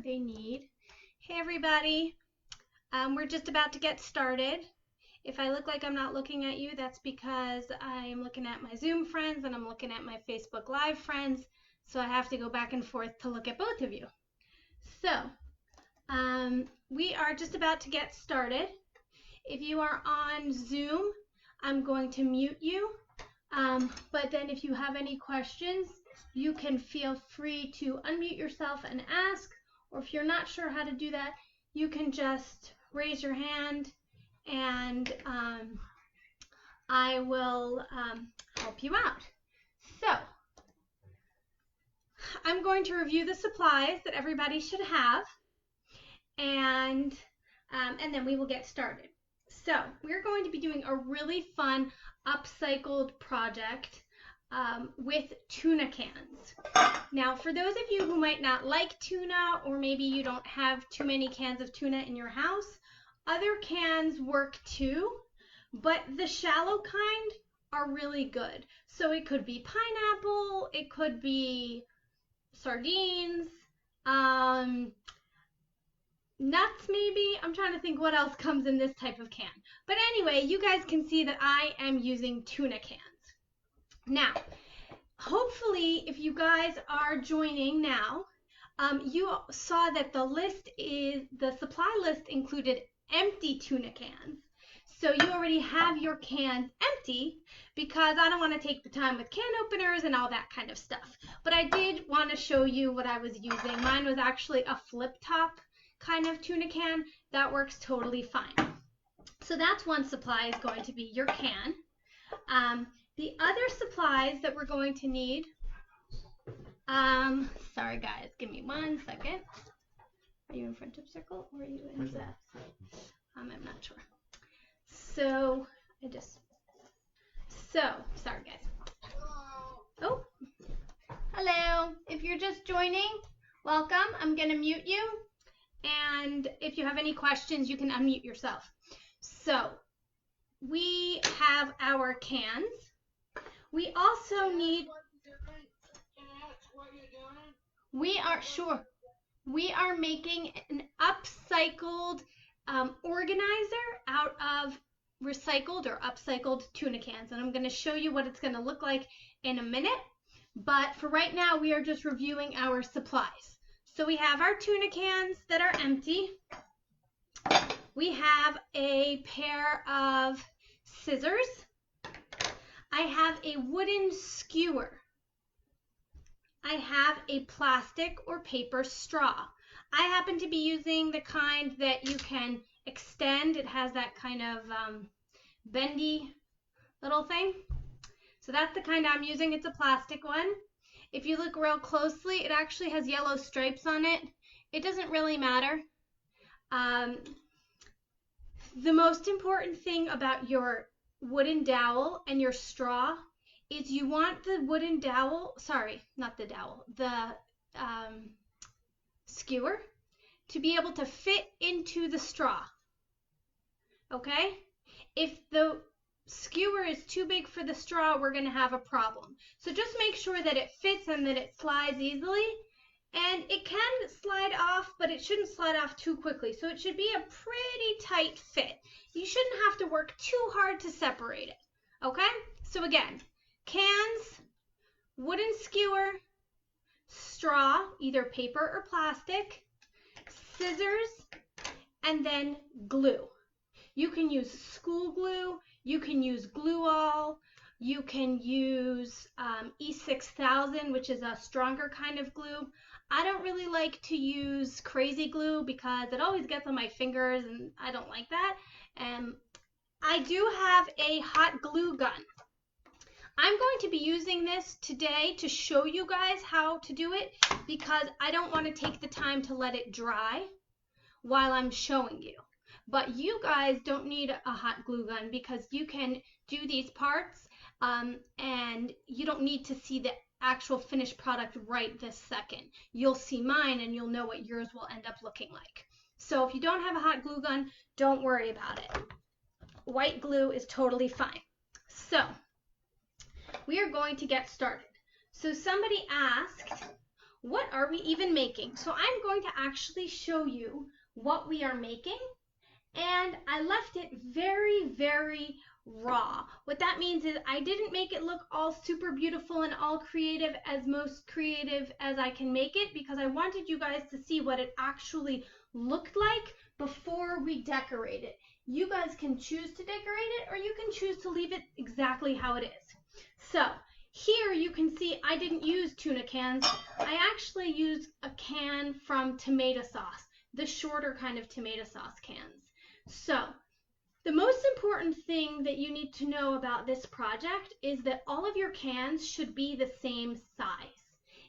they need. Hey everybody, we're just about to get started. If I look like I'm not looking at you, that's because I am looking at my Zoom friends and I'm looking at my Facebook Live friends, so I have to go back and forth to look at both of you. So, we are just about to get started. If you are on Zoom, I'm going to mute you, but then if you have any questions, you can feel free to unmute yourself and ask, or if you're not sure how to do that, you can just raise your hand and I will help you out. So, I'm going to review the supplies that everybody should have, and then we will get started. So, we're going to be doing a really fun upcycled project with tuna cans. Now, for those of you who might not like tuna, or maybe you don't have too many cans of tuna in your house, other cans work too, but the shallow kind are really good. So it could be pineapple, it could be sardines, nuts maybe. I'm trying to think what else comes in this type of can. But anyway, you guys can see that I am using tuna cans. Now, hopefully, if you guys are joining now, you saw that the supply list included empty tuna cans. So you already have your cans empty because I don't want to take the time with can openers and all that kind of stuff. But I did want to show you what I was using. Mine was actually a flip top kind of tuna can. That works totally fine. So that's one supply is going to be your can. The other supplies that we're going to need, sorry guys, give me 1 second. Are you in front of circle or are you in ZABS? I'm not sure. So, sorry guys. Oh, hello. If you're just joining, welcome. I'm going to mute you. And if you have any questions, you can unmute yourself. So, we have our cans. We also need, we are making an upcycled organizer out of recycled or upcycled tuna cans. And I'm going to show you what it's going to look like in a minute. But for right now, we are just reviewing our supplies. So we have our tuna cans that are empty. We have a pair of scissors. I have a wooden skewer. I have a plastic or paper straw. I happen to be using the kind that you can extend. It has that kind of bendy little thing. So that's the kind I'm using. It's a plastic one. If you look real closely, it actually has yellow stripes on it. It doesn't really matter. The most important thing about your wooden dowel and your straw is you want the wooden dowel, sorry, not the dowel, the skewer to be able to fit into the straw. Okay? If the skewer is too big for the straw, we're going to have a problem. So just make sure that it fits and that it slides easily. And it can slide off, but it shouldn't slide off too quickly. So it should be a pretty tight fit. You shouldn't have to work too hard to separate it. Okay? So again, cans, wooden skewer, straw, either paper or plastic, scissors, and then glue. You can use school glue. You can use glue-all. You can use E6000, which is a stronger kind of glue. I don't really like to use crazy glue because it always gets on my fingers and I don't like that. I do have a hot glue gun. I'm going to be using this today to show you guys how to do it because I don't want to take the time to let it dry while I'm showing you. But you guys don't need a hot glue gun because you can do these parts and you don't need to see the actual finished product right this second. You'll see mine and you'll know what yours will end up looking like. So if you don't have a hot glue gun, don't worry about it. White glue is totally fine. So we are going to get started. So somebody asked, what are we even making? So I'm going to actually show you what we are making, and I left it very, very raw. What that means is I didn't make it look all super beautiful and all creative, as most creative as I can make it, because I wanted you guys to see what it actually looked like before we decorate it. You guys can choose to decorate it, or you can choose to leave it exactly how it is. So here you can see I didn't use tuna cans. I actually used a can from tomato sauce, the shorter kind of tomato sauce cans. So the most important thing that you need to know about this project is that all of your cans should be the same size.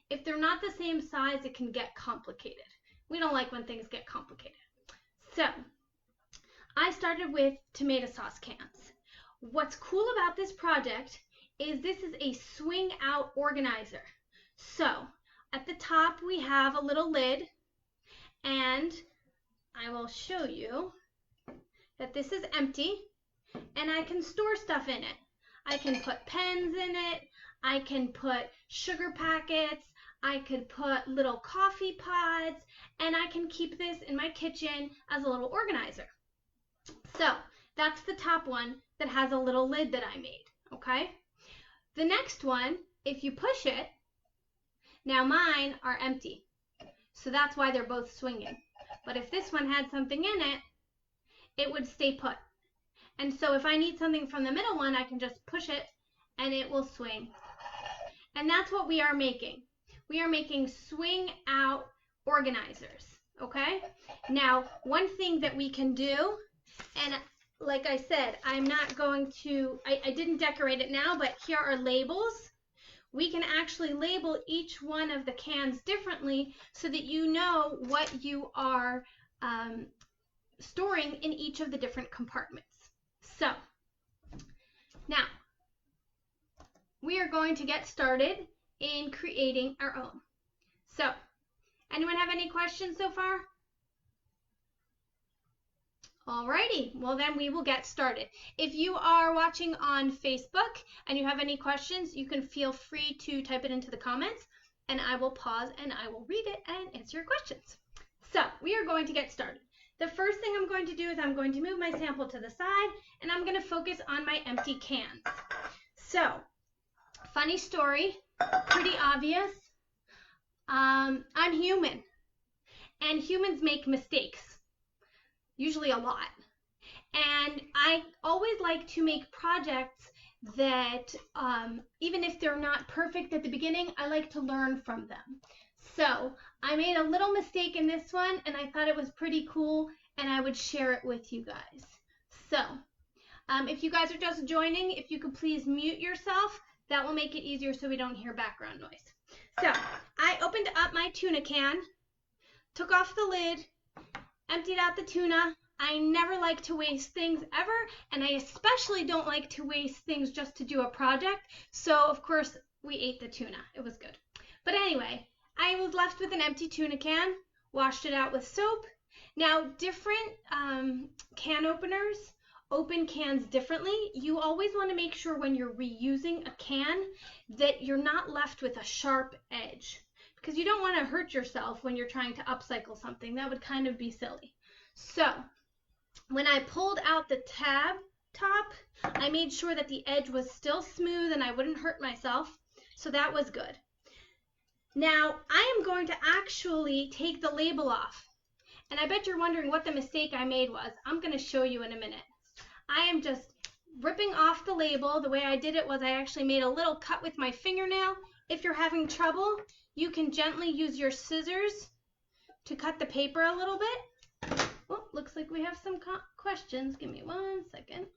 If they're not the same size, it can get complicated. We don't like when things get complicated. So I started with tomato sauce cans. What's cool about this project is this is a swing out organizer. So at the top we have a little lid, and I will show you that this is empty, and I can store stuff in it. I can put pens in it, I can put sugar packets, I could put little coffee pods, and I can keep this in my kitchen as a little organizer. So that's the top one that has a little lid that I made, okay? The next one, if you push it, now mine are empty. So that's why they're both swinging. But if this one had something in it, it would stay put. And so if I need something from the middle one, I can just push it and it will swing. And that's what we are making. We are making swing out organizers, okay? Now, one thing that we can do, and like I said, I'm not going to, I didn't decorate it now, but here are labels. We can actually label each one of the cans differently so that you know what you are storing in each of the different compartments. So now we are going to get started in creating our own. So anyone have any questions so far? Alrighty, well then we will get started. If you are watching on Facebook and you have any questions, you can feel free to type it into the comments, and I will pause and I will read it and answer your questions. So we are going to get started. The first thing I'm going to do is I'm going to move my sample to the side, and I'm going to focus on my empty cans. So, funny story, pretty obvious. I'm human, and humans make mistakes, usually a lot. And I always like to make projects that, even if they're not perfect at the beginning, I like to learn from them. So I made a little mistake in this one, and I thought it was pretty cool, and I would share it with you guys. So if you guys are just joining, if you could please mute yourself, that will make it easier so we don't hear background noise. So I opened up my tuna can, took off the lid, emptied out the tuna. I never like to waste things ever, and I especially don't like to waste things just to do a project. So of course we ate the tuna. It was good. But anyway, I was left with an empty tuna can, washed it out with soap. Now, different can openers open cans differently. You always want to make sure when you're reusing a can that you're not left with a sharp edge, because you don't want to hurt yourself when you're trying to upcycle something. That would kind of be silly. So when I pulled out the tab top, I made sure that the edge was still smooth and I wouldn't hurt myself. So that was good. Now, I am going to actually take the label off. And I bet you're wondering what the mistake I made was. I'm going to show you in a minute. I am just ripping off the label. The way I did it was I actually made a little cut with my fingernail. If you're having trouble, you can gently use your scissors to cut the paper a little bit. Oh, looks like we have some questions. Give me 1 second.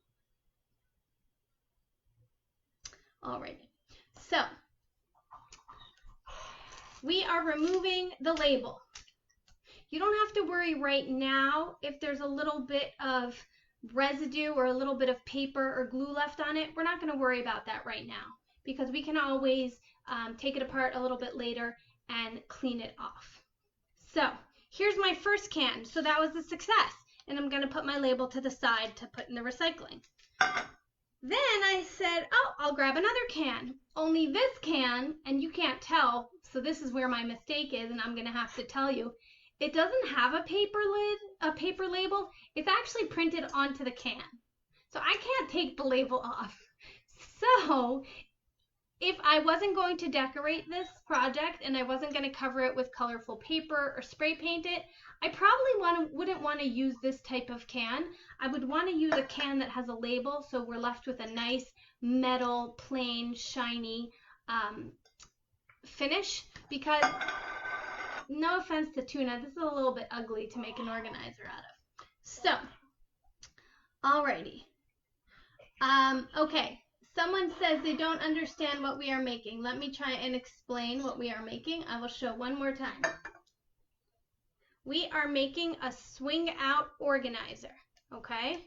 Alrighty. So we are removing the label. You don't have to worry right now if there's a little bit of residue or a little bit of paper or glue left on it. We're not going to worry about that right now, because we can always take it apart a little bit later and clean it off. So here's my first can. So that was a success. And I'm going to put my label to the side to put in the recycling. Then I said, oh, I'll grab another can. Only this can, and you can't tell, so this is where my mistake is, and I'm going to have to tell you. It doesn't have a paper label. It's actually printed onto the can. So I can't take the label off. So if I wasn't going to decorate this project and I wasn't going to cover it with colorful paper or spray paint it, I probably wouldn't want to use this type of can. I would want to use a can that has a label, so we're left with a nice metal, plain, shiny finish. Because, no offense to Tuna, this is a little bit ugly to make an organizer out of. So, alrighty. Okay. Someone says they don't understand what we are making. Let me try and explain what we are making. I will show one more time. We are making a swing out organizer, okay?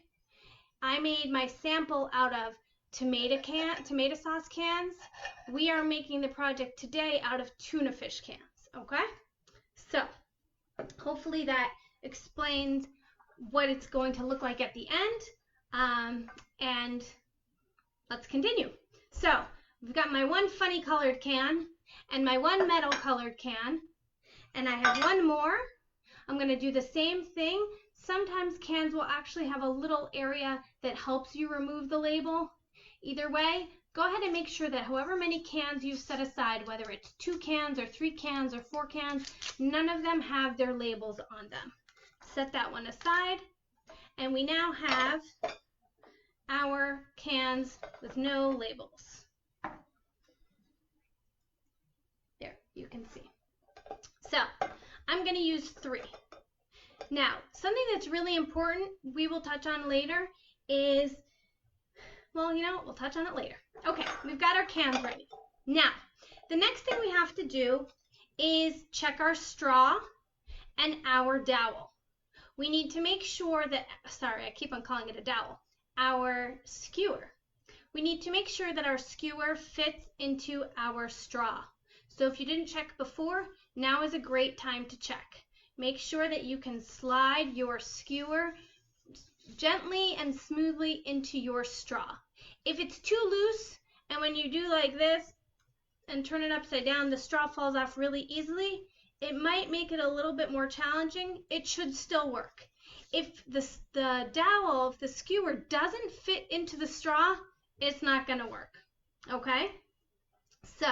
I made my sample out of tomato sauce cans. We are making the project today out of tuna fish cans, okay? So, hopefully that explains what it's going to look like at the end. And let's continue. So, we've got my one funny colored can and my one metal colored can, and I have one more. I'm going to do the same thing. Sometimes cans will actually have a little area that helps you remove the label. Either way, go ahead and make sure that however many cans you've set aside, whether it's 2 cans or 3 cans or 4 cans, none of them have their labels on them. Set that one aside, and we now have our cans with no labels. There, you can see. So, I'm going to use 3. Now, something that's really important we will touch on later is, well, you know, we'll touch on it later. Okay, we've got our cans ready. Now, the next thing we have to do is check our straw and our dowel. We need to make sure that, sorry, I keep on calling it a dowel, our skewer. We need to make sure that our skewer fits into our straw. So if you didn't check before, now is a great time to check. Make sure that you can slide your skewer gently and smoothly into your straw. If it's too loose, and when you do like this and turn it upside down, the straw falls off really easily, it might make it a little bit more challenging. It should still work. If the dowel, if the skewer doesn't fit into the straw, it's not going to work. Okay? So,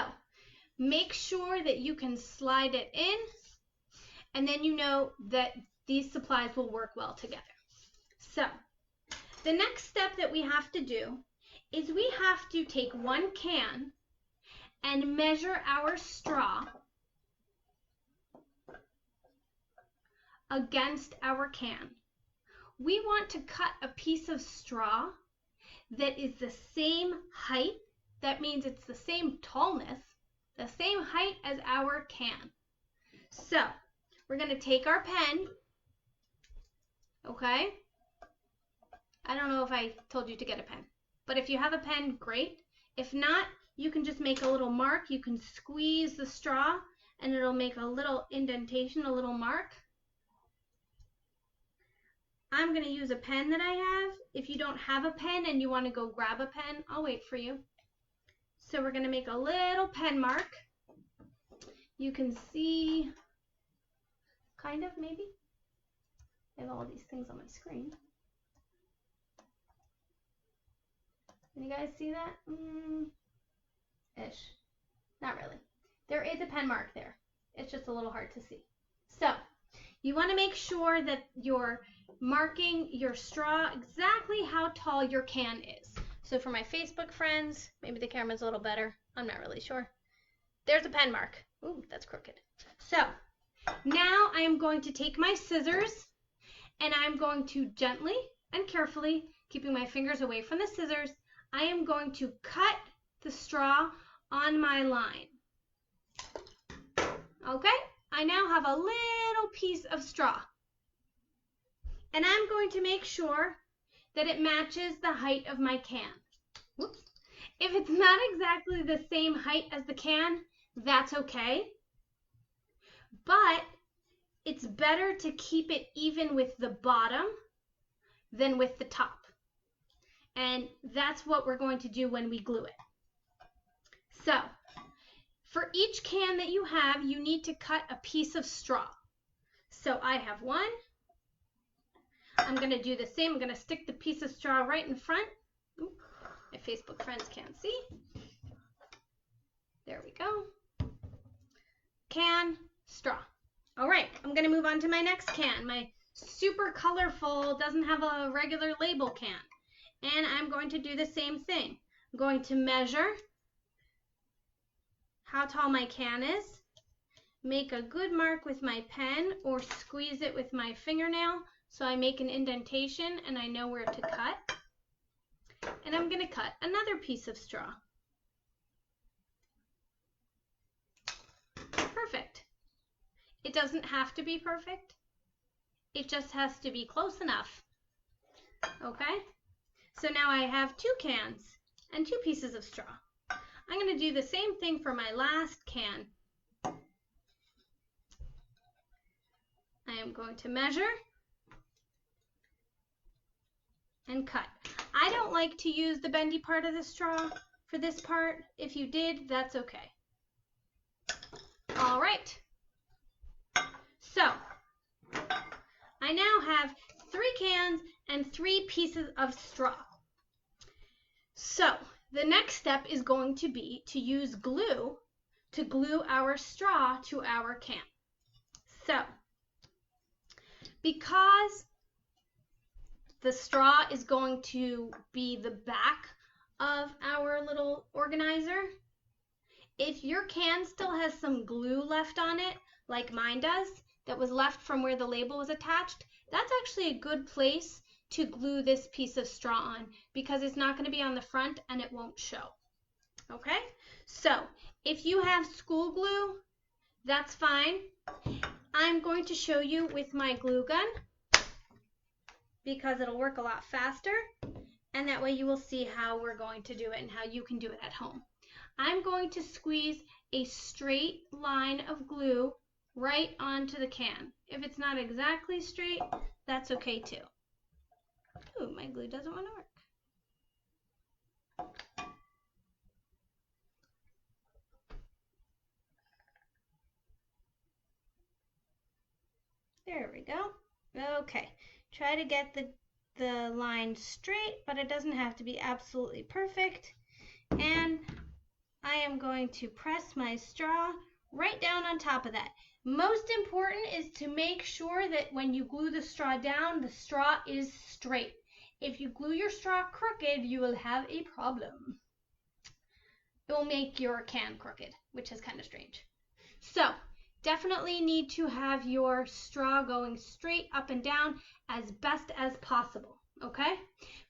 make sure that you can slide it in, and then you know that these supplies will work well together. So, the next step that we have to do is we have to take one can and measure our straw against our can. We want to cut a piece of straw that is the same height, that means it's the same tallness, the same height as our can. So, we're going to take our pen, okay? I don't know if I told you to get a pen, but if you have a pen, great. If not, you can just make a little mark. You can squeeze the straw and it'll make a little indentation, a little mark. I'm going to use a pen that I have. If you don't have a pen and you want to go grab a pen, I'll wait for you. So we're going to make a little pen mark. You can see, kind of maybe. I have all these things on my screen. Can you guys see that? Ish. Not really. There is a pen mark there. It's just a little hard to see. So, you want to make sure that you're marking your straw exactly how tall your can is. So for my Facebook friends, maybe the camera's a little better. I'm not really sure. There's a pen mark. Ooh, that's crooked. So, now I am going to take my scissors and I'm going to gently and carefully, keeping my fingers away from the scissors, I am going to cut the straw on my line. Okay? I now have a little piece of straw. And I'm going to make sure that it matches the height of my can. Whoops. If it's not exactly the same height as the can, that's okay. But it's better to keep it even with the bottom than with the top. And that's what we're going to do when we glue it. So, for each can that you have, you need to cut a piece of straw. So I have one. I'm going to do the same. I'm going to stick the piece of straw right in front. Ooh, my Facebook friends can't see. There we go. Can, straw. All right, I'm going to move on to my next can. My super colorful, doesn't have a regular label can. And I'm going to do the same thing. I'm going to measure how tall my can is, make a good mark with my pen or squeeze it with my fingernail so I make an indentation and I know where to cut. And I'm going to cut another piece of straw. Perfect. It doesn't have to be perfect. It just has to be close enough. Okay? So now I have 2 cans and 2 pieces of straw. I'm going to do the same thing for my last can. I am going to measure and cut. I don't like to use the bendy part of the straw for this part. If you did, that's okay. All right. So, I now have 3 cans and 3 pieces of straw. So, the next step is going to be to use glue to glue our straw to our can. So, because the straw is going to be the back of our little organizer, if your can still has some glue left on it, like mine does, that was left from where the label was attached, that's actually a good place to glue this piece of straw on because it's not going to be on the front and it won't show. Okay? So, if you have school glue, that's fine. I'm going to show you with my glue gun because it'll work a lot faster, and that way you will see how we're going to do it and how you can do it at home. I'm going to squeeze a straight line of glue right onto the can. If it's not exactly straight, that's okay too. Ooh, my glue doesn't want to work. There we go. Okay, try to get the line straight, but it doesn't have to be absolutely perfect. And I am going to press my straw right down on top of that. Most important is to make sure that when you glue the straw down, the straw is straight. If you glue your straw crooked, you will have a problem. It will make your can crooked, which is kind of strange. So, definitely need to have your straw going straight up and down as best as possible, okay?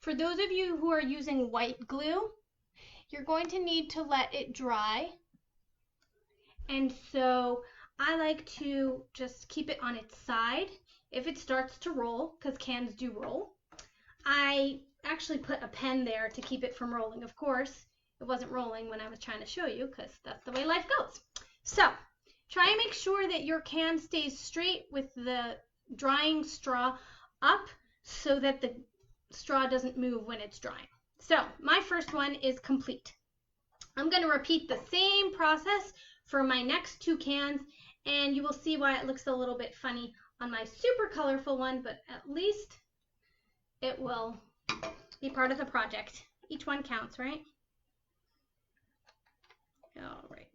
For those of you who are using white glue, you're going to need to let it dry. And so I like to just keep it on its side. If it starts to roll, because cans do roll, I actually put a pen there to keep it from rolling. Of course, it wasn't rolling when I was trying to show you because that's the way life goes. So, try and make sure that your can stays straight with the drying straw up so that the straw doesn't move when it's drying. So, my first one is complete. I'm going to repeat the same process for my next 2 cans, and you will see why it looks a little bit funny on my super colorful one, but at least it will be part of the project. Each one counts, right? All right.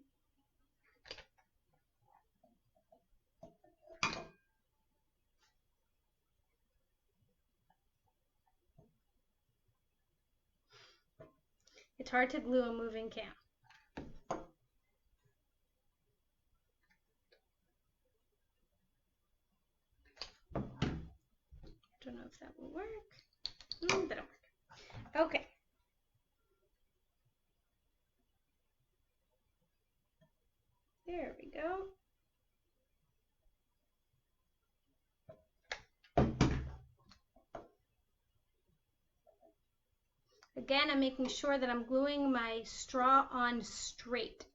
It's hard to glue a moving can. Don't know if that will work. That'll work. Okay. There we go. Again, I'm making sure that I'm gluing my straw on straight.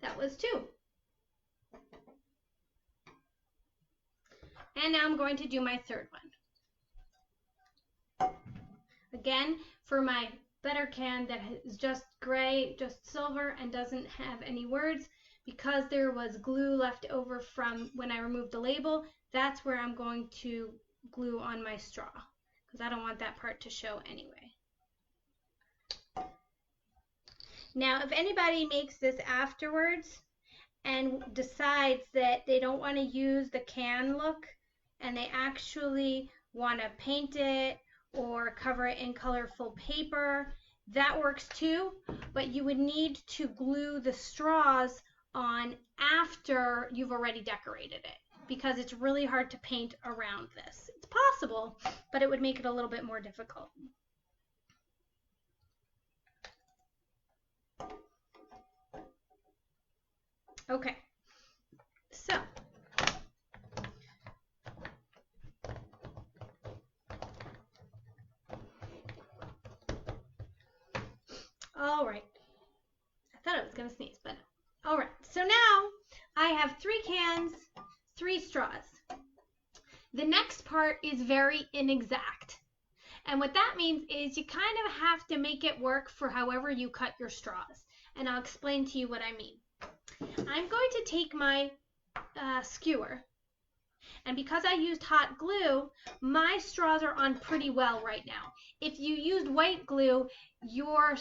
That was 2. And now I'm going to do my third one. Again, for my better can that is just gray, just silver, and doesn't have any words, because there was glue left over from when I removed the label, that's where I'm going to glue on my straw, because I don't want that part to show anyway. Now, if anybody makes this afterwards and decides that they don't want to use the can look and they actually want to paint it or cover it in colorful paper, that works too, but you would need to glue the straws on after you've already decorated it, because it's really hard to paint around this. It's possible, but it would make it a little bit more difficult. Okay, so all right. I thought I was going to sneeze, but no. All right, so now I have 3 cans, 3 straws. The next part is very inexact. And what that means is you kind of have to make it work for however you cut your straws. And I'll explain to you what I mean. I'm going to take my skewer, and because I used hot glue, my straws are on pretty well right now. If you used white glue, your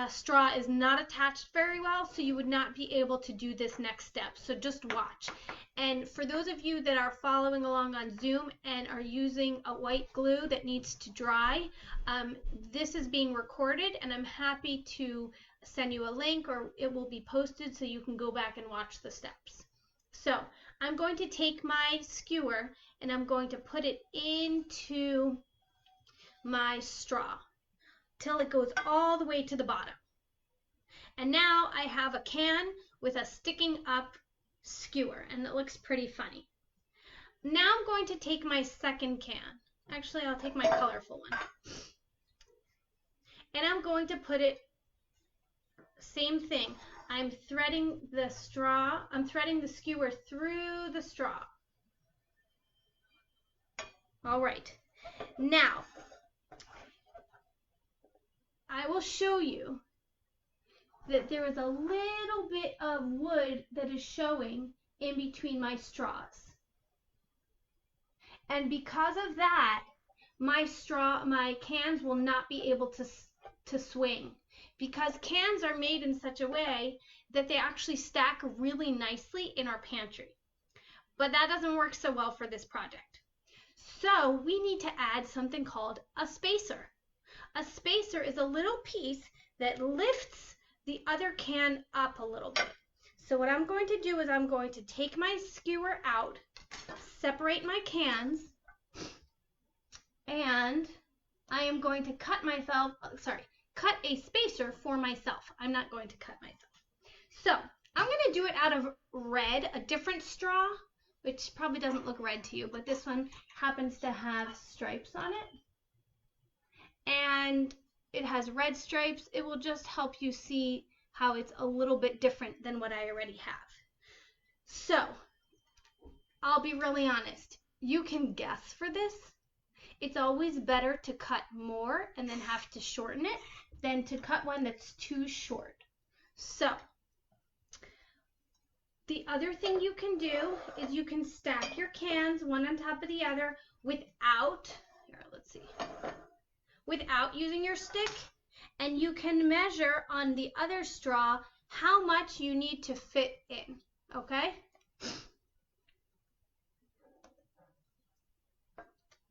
straw is not attached very well, so you would not be able to do this next step. So just watch. And for those of you that are following along on Zoom and are using a white glue that needs to dry, this is being recorded, and I'm happy to send you a link, or it will be posted so you can go back and watch the steps. So I'm going to take my skewer and I'm going to put it into my straw till it goes all the way to the bottom. And now I have a can with a sticking up skewer, and it looks pretty funny. Now I'm going to take my second can. Actually, I'll take my colorful one. And I'm going to put it, same thing. I'm threading the straw, I'm threading the skewer through the straw. All right, now I will show you that there is a little bit of wood that is showing in between my straws. And because of that, my cans will not be able to swing, because cans are made in such a way that they actually stack really nicely in our pantry. But that doesn't work so well for this project. So we need to add something called a spacer. A spacer is a little piece that lifts the other can up a little bit. So what I'm going to do is I'm going to take my skewer out, separate my cans, and I am going to cut a spacer for myself. I'm not going to cut myself. So I'm going to do it out of red, a different straw, which probably doesn't look red to you, but this one happens to have stripes on it. And it has red stripes. It will just help you see how it's a little bit different than what I already have. So I'll be really honest. You can guess for this. It's always better to cut more and then have to shorten it than to cut one that's too short. So the other thing you can do is you can stack your cans one on top of the other without using your stick, and you can measure on the other straw how much you need to fit in, okay?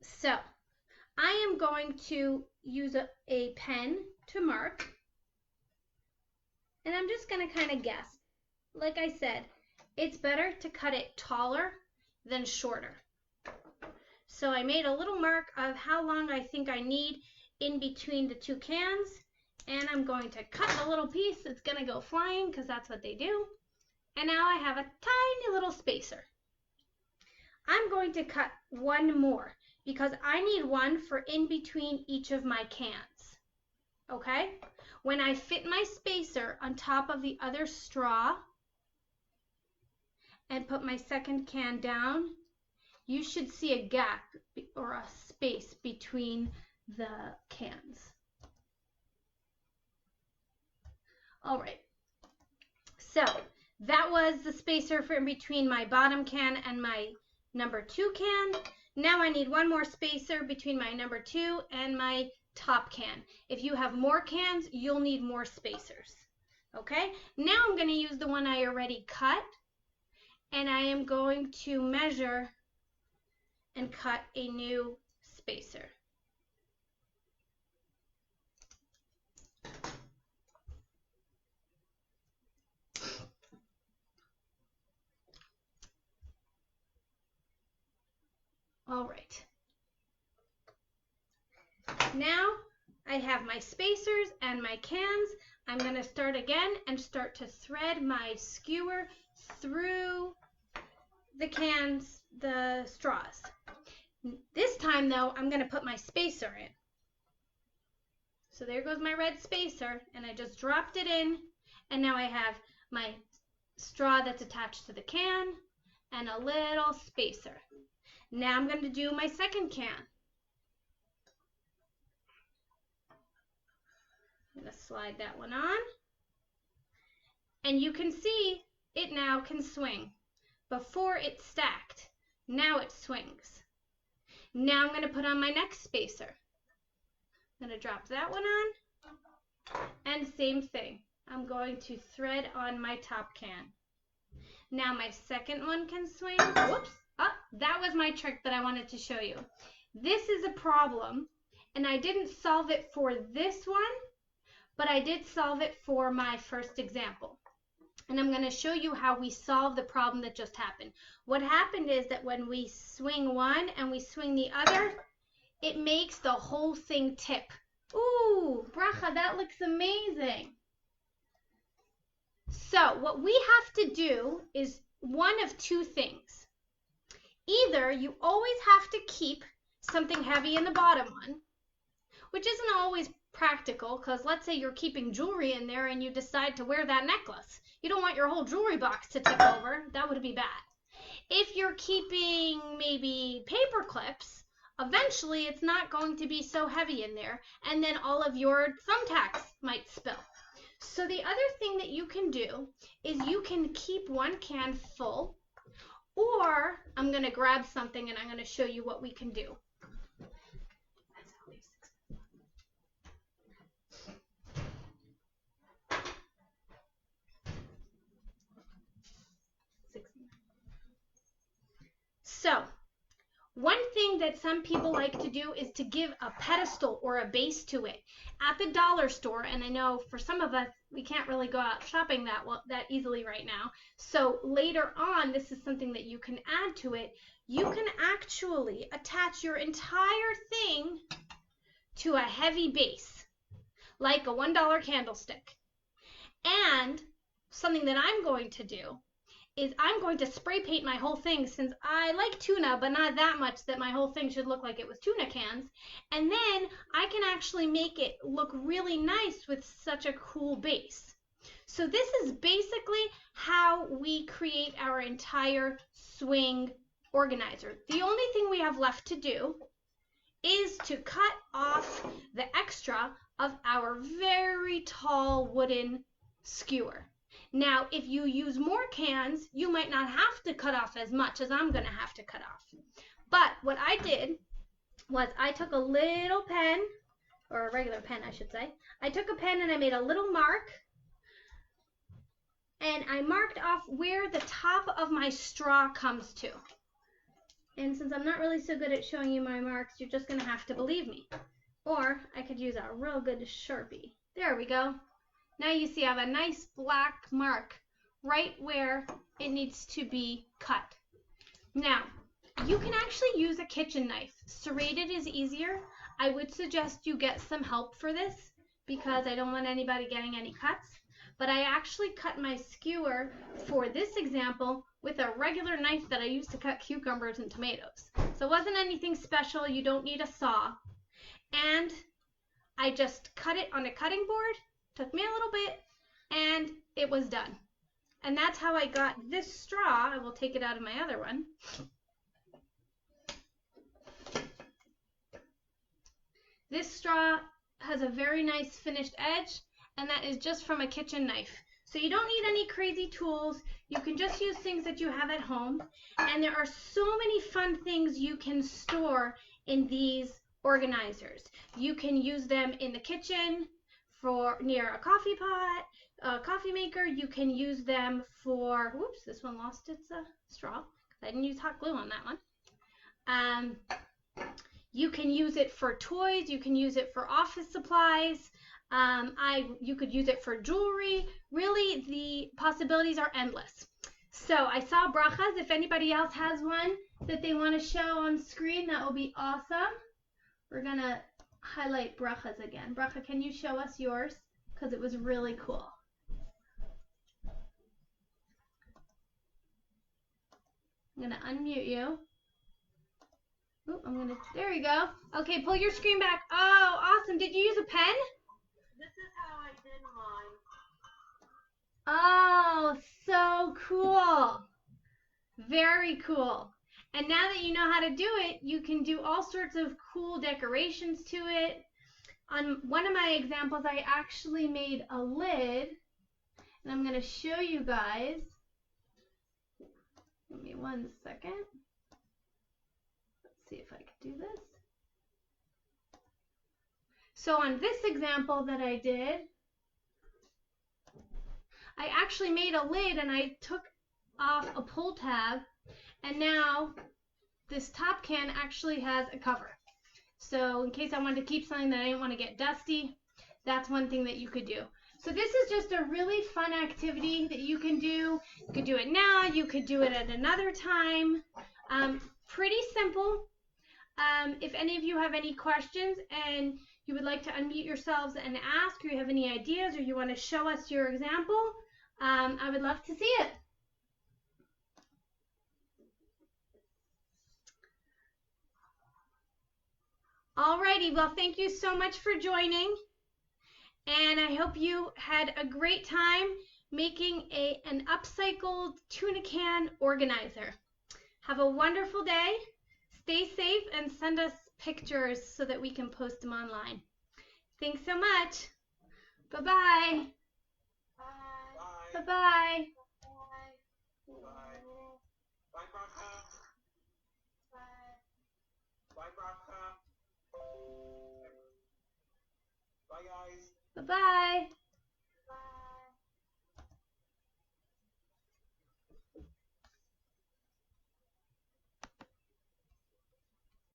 So I am going to use a pen to mark, and I'm just going to kind of guess. Like I said, it's better to cut it taller than shorter. So I made a little mark of how long I think I need in between the 2 cans, and I'm going to cut a little piece that's going to go flying because that's what they do. And now I have a tiny little spacer. I'm going to cut one more because I need one for in between each of my cans. Okay? When I fit my spacer on top of the other straw and put my second can down, you should see a gap or a space between the cans. All right. So that was the spacer for in between my bottom can and my number 2 can. Now I need one more spacer between my number 2 and my top can. If you have more cans, you'll need more spacers. Okay? Now I'm going to use the one I already cut, and I am going to measure and cut a new spacer. All right. Now I have my spacers and my cans. I'm going to start again and start to thread my skewer through the cans, the straws. This time though, I'm going to put my spacer in. So there goes my red spacer, and I just dropped it in, and now I have my straw that's attached to the can and a little spacer. Now I'm going to do my second can. I'm going to slide that one on. And you can see it now can swing. Before it stacked, now it swings. Now I'm going to put on my next spacer. I'm going to drop that one on. And same thing. I'm going to thread on my top can. Now my second one can swing. Whoops. Oh, that was my trick that I wanted to show you. This is a problem, and I didn't solve it for this one, but I did solve it for my first example. And I'm going to show you how we solve the problem that just happened. What happened is that when we swing one and we swing the other, it makes the whole thing tip. Ooh, Bracha, that looks amazing. So what we have to do is one of two things. Either you always have to keep something heavy in the bottom one, which isn't always practical, because let's say you're keeping jewelry in there and you decide to wear that necklace. You don't want your whole jewelry box to tip over. That would be bad. If you're keeping maybe paper clips, eventually it's not going to be so heavy in there, and then all of your thumbtacks might spill. So the other thing that you can do is you can keep one can full, or I'm going to grab something and I'm going to show you what we can do. So, one thing that some people like to do is to give a pedestal or a base to it. At the dollar store, and I know for some of us, we can't really go out shopping that easily right now. So later on, this is something that you can add to it. You can actually attach your entire thing to a heavy base, like a $1 candlestick. And something that I'm going to do is I'm going to spray paint my whole thing, since I like tuna, but not that much that my whole thing should look like it was tuna cans. And then I can actually make it look really nice with such a cool base. So this is basically how we create our entire swing organizer. The only thing we have left to do is to cut off the extra of our very tall wooden skewer. Now, if you use more cans, you might not have to cut off as much as I'm going to have to cut off. But what I did was I took a little pen, or a regular pen, I should say. I took a pen and I made a little mark. And I marked off where the top of my straw comes to. And since I'm not really so good at showing you my marks, you're just going to have to believe me. Or I could use a real good Sharpie. There we go. Now you see I have a nice black mark right where it needs to be cut. Now, you can actually use a kitchen knife. Serrated is easier. I would suggest you get some help for this because I don't want anybody getting any cuts. But I actually cut my skewer for this example with a regular knife that I used to cut cucumbers and tomatoes. So it wasn't anything special. You don't need a saw. And I just cut it on a cutting board. Took me a little bit, and it was done. And that's how I got this straw. I will take it out of my other one. This straw has a very nice finished edge, and that is just from a kitchen knife. So you don't need any crazy tools. You can just use things that you have at home. And there are so many fun things you can store in these organizers. You can use them in the kitchen for near a coffee pot, a coffee maker. You can use them for, whoops, this one lost its straw. I didn't use hot glue on that one. You can use it for toys. You can use it for office supplies. You could use it for jewelry. Really, the possibilities are endless. So I saw brachas. If anybody else has one that they want to show on screen, that will be awesome. We're going to highlight brachas again. Bracha, can you show us yours? Because it was really cool. I'm going to unmute you. Ooh, there we go. Okay, pull your screen back. Oh, awesome. Did you use a pen? This is how I did mine. Oh, so cool. Very cool. And now that you know how to do it, you can do all sorts of cool decorations to it. On one of my examples, I actually made a lid, and I'm going to show you guys. Give me 1 second. Let's see if I can do this. So on this example that I did, I actually made a lid and I took off a pull tab, and now this top can actually has a cover. So in case I wanted to keep something that I didn't want to get dusty, that's one thing that you could do. So this is just a really fun activity that you can do. You could do it now, you could do it at another time. Pretty simple. If any of you have any questions and you would like to unmute yourselves and ask, or you have any ideas, or you want to show us your example, I would love to see it. Alrighty, well, thank you so much for joining, and I hope you had a great time making an upcycled tuna can organizer. Have a wonderful day. Stay safe and send us pictures so that we can post them online. Thanks so much. Bye-bye. Bye. Bye-bye. Bye. Bye. Bye, Bracha. Bye. Bye, Bracha. Bye, guys. Bye-bye.